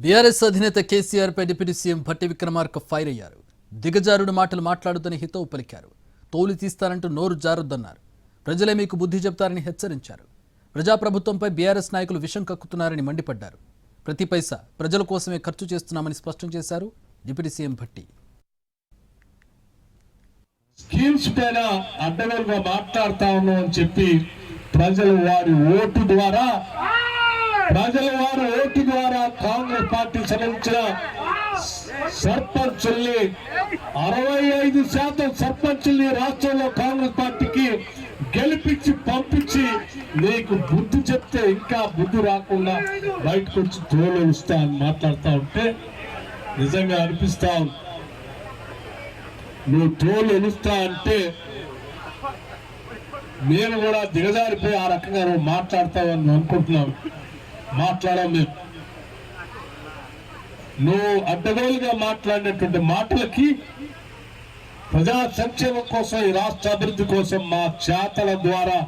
BRS అధినేత కేసీఆర్ పై deputy CM Bhatti Vikramarka fire అయ్యారు. దిగజారుడు మాటలు మాట్లాడుదని హితవు పలికారు. తోలు తీస్తారంటూ నోరు జారొద్దన్నారు. ప్రజలే మీకు బుద్ధి చెప్తారని హెచ్చరించారు. ప్రజాప్రభుత్వంపై బీఆర్ఎస్ నాయకులు విషం కక్కుతున్నారని మండిపడ్డారు. ప్రతి పైసా ప్రజల కోసమే ఖర్చు చేస్తున్నామని స్పష్టం చేశారు డిప్యూటీ సీఎం భట్టి. స్కీమ్స్ పైన అడ్డగోలుగా మాట్లాడుతా ఉన్నాం అని చెప్పి ప్రజలు వారి ఓటు ద్వారా కాంగ్రెస్ పార్టీ సంబంధించిన సర్పంచుల్ని 65% సర్పంచుల్ని రాష్ట్రంలో కాంగ్రెస్ పార్టీకి గెలిపించి పంపించి నీకు బుద్ధి చెప్తే ఇంకా బుద్ధి రాకుండా బయటకు వచ్చి తోలు ఇస్తా అని మాట్లాడుతూ ఉంటే నిజంగా అనిపిస్తా ఉంది. నువ్వు తోలు ఎలుస్తా అంటే మేము కూడా దిగజారిపోయి ఆ రకంగా నువ్వు మాట్లాడతావని అనుకుంటున్నావు. మాట్లాడడం మేము నువ్వు అడ్డగోలుగా మాట్లాడినటువంటి మాటలకి ప్రజా సంక్షేమం కోసం ఈ రాష్ట్ర అభివృద్ధి కోసం మా చేతల ద్వారా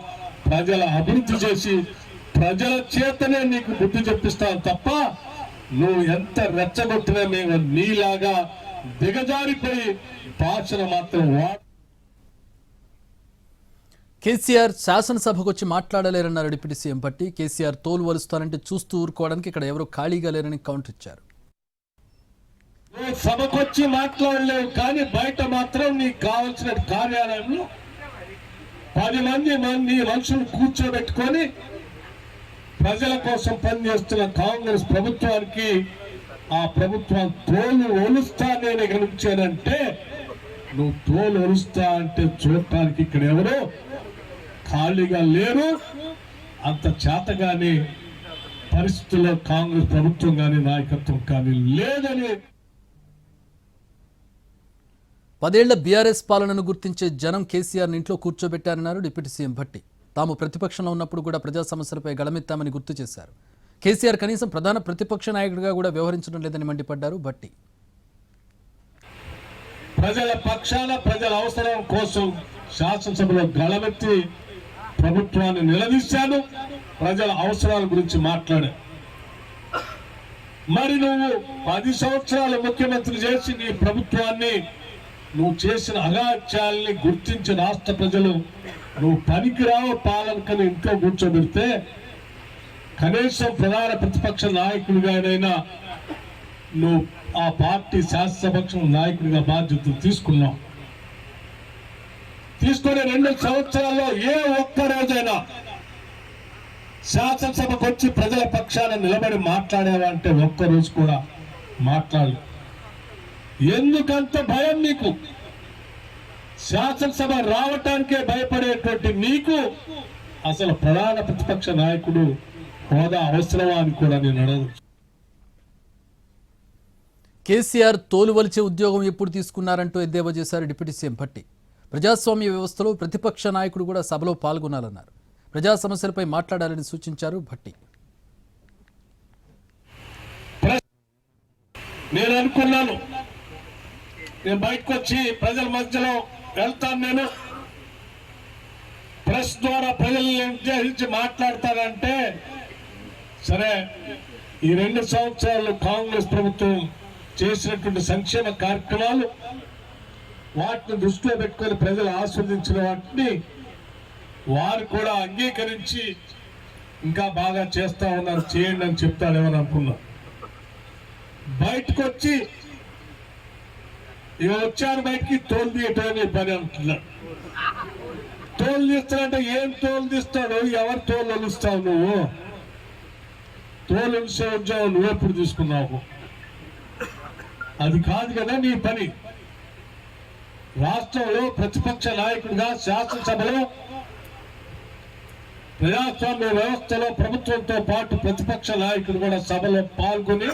ప్రజల అభివృద్ధి చేసి ప్రజల చేతనే నీకు బుద్ధి చెప్పిస్తావు తప్ప నువ్వు ఎంత రెచ్చగొట్టినా మేము నీలాగా దిగజారిపోయి భాషను మాత్రం కేసీఆర్ శాసనసభకు వచ్చి మాట్లాడలేరన్నారు డిప్యూటీ సీఎం భట్టి. కేసీఆర్ తోలు వలుస్తారంటే చూస్తూ ఊరుకోవడానికి ఇక్కడ ఎవరూ ఖాళీగా లేరని కౌంటర్ ఇచ్చారు. సభకొచ్చి మాట్లాడలేవు కానీ బయట మాత్రం నీకు కావాల్సిన కార్యాలయంలో 10 మంది మనుషులు కూర్చోబెట్టుకొని ప్రజల కోసం పనిచేస్తున్న కాంగ్రెస్ ప్రభుత్వానికి ఆ ప్రభుత్వం తోలు ఒలుస్తా నేను గెలిచానంటే నువ్వు తోలు ఒలుస్తా అంటే చూడటానికి ఇక్కడ ఎవరు ఖాళీగా లేరు. అంత చేతగాని పరిస్థితుల్లో కాంగ్రెస్ ప్రభుత్వం కానీ నాయకత్వం కానీ లేదని 10 ఏళ్ల బీఆర్ఎస్ పాలనను గుర్తించే జనం కేసీఆర్ ఇంట్లో కూర్చోబెట్టారన్నారు డిప్యూటీ సీఎం భట్టి. తాము ప్రతిపక్షంలో ఉన్నప్పుడు కూడా ప్రజా సమస్యలపై గళమెత్తామని గుర్తు చేశారు. కేసీఆర్ కనీసం ప్రధాన ప్రతిపక్ష నాయకుడిగా కూడా వ్యవహరించడం లేదని మండిపడ్డారు భట్టి. ప్రజల పక్షాన ప్రజల అవసరం కోసం శాసనసభలో గళమెత్తి ప్రభుత్వాన్ని నిలదీశాను. ప్రజల అవసరాల గురించి మాట్లాడా. మరి నువ్వు 10 సంవత్సరాలు ముఖ్యమంత్రి చేసి నీ ప్రభుత్వాన్ని నువ్వు చేసిన అగాత్యాలని గుర్తించి రాష్ట్ర ప్రజలు నువ్వు పనికిరావు పాలనకని ఇంట్లో కూర్చోబెడితే కనీసం ప్రధాన ప్రతిపక్ష నాయకుడిగానైనా నువ్వు ఆ పార్టీ శాసనసభ నాయకుడిగా బాధ్యతలు తీసుకున్నావు. తీసుకునే 2 సంవత్సరాల్లో ఏ ఒక్క రోజైనా శాసనసభకు వచ్చి ప్రజల పక్షాన నిలబడి మాట్లాడేవా అంటే ఒక్కరోజు కూడా మాట్లాడలేదు. ఎందుకంత భయం నీకు? శాసనసభ రావటానికే భయపడేటువంటి నీకు అసలు ప్రధాన ప్రతిపక్ష నాయకుడు హోదా అవసరమా అని కూడా నేను అడగదు. కేసీఆర్ తోలు వలిచే ఉద్యోగం ఎప్పుడు తీసుకున్నారంటూ ఎద్దేవా చేశారు డిప్యూటీ సీఎం భట్టి. ప్రజాస్వామ్య వ్యవస్థలో ప్రతిపక్ష నాయకుడు కూడా సభలో పాల్గొనాలన్నారు. ప్రజా సమస్యలపై మాట్లాడాలని సూచించారు భట్టి. నేను అనుకున్నాను నేను బయటకు వచ్చి ప్రజల మధ్యలో వెళ్తాను, నేను ప్రెస్ ద్వారా ప్రజల్ని ఉద్దేశించి మాట్లాడతానంటే సరే ఈ 2 సంవత్సరాలు కాంగ్రెస్ ప్రభుత్వం చేసినటువంటి సంక్షేమ కార్యక్రమాలు వాటిని దృష్టిలో పెట్టుకొని ప్రజలు ఆస్వాదించిన వాటిని వారు కూడా అంగీకరించి ఇంకా బాగా చేస్తా ఉన్నారు, చేయండి అని చెప్తాడేమని అనుకున్నా. బయటకు వచ్చి ఇక వచ్చారు బయటికి తోలు తీయటం పని అంటున్నాడు. తోలు తీస్తాడంటే ఏం తోలు తీస్తాడు? ఎవరు తోలు వలుస్తావు? నువ్వు తోలు వలిసే ఉద్యోగం నువ్వెప్పుడు తీసుకున్నావు? అది కాదు కదా నీ పని. రాష్ట్రంలో ప్రతిపక్ష నాయకుడిగా శాసనసభలో ప్రజాస్వామ్య వ్యవస్థలో ప్రభుత్వంతో పాటు ప్రతిపక్ష నాయకుడు కూడా సభలో పాల్గొని